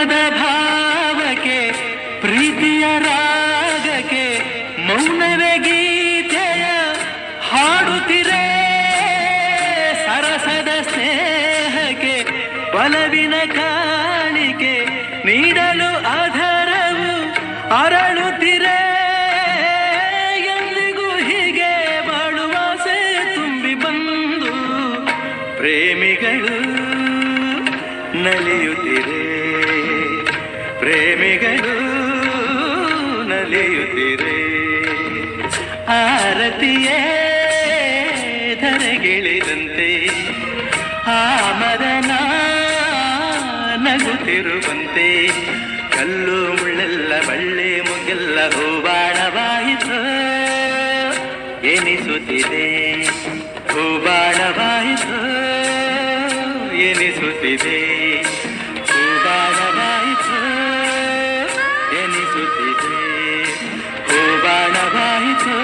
ಮೋಹದ ಭಾವಕ್ಕೆ ಪ್ರೀತಿಯ ರಾಗಕ್ಕೆ ಮೌನವೇ ಗೀತೆಯ ಹಾಡುತ್ತಿರೆ ಸರಸದ ಸ್ನೇಹಕ್ಕೆ ಒಲವಿನ ಕಾಣಿಕೆ ನೀಡಲು ಆಧಾರವು ಅರಳುತ್ತಿರೆ ಎಂದಿಗೂ ಹೀಗೆ ಬಾಳುವಾಸೆ ತುಂಬಿ ಬಂದು ಪ್ರೇಮಿಗಳು ನಲಿಯುತ್ತಿರೆ ಪ್ರೇಮಿಗಳು ನಲಿಯುತ್ತಿರೆ ಆರತಿಯೇ ಧರೆಗಿಳಿದಂತೆ ಆ ಮದನ ನಗುತ್ತಿರುವಂತೆ ಕಲ್ಲು ಮುಳ್ಳೆಲ್ಲ ಬಳ್ಳಿ ಮುಗೆಲ್ಲ ಹೂಬಾಣವಾಯಿತು ಎನಿಸುತ್ತಿದೆ ಹೂಬಾಣವಾಯಿತು ಎನಿಸುತ್ತಿದೆ ಹೂಬಾಣವಾಯಿತು ಎನಿಸುತ್ತಿದೆ ಹೂಬಾಣವಾಯಿತು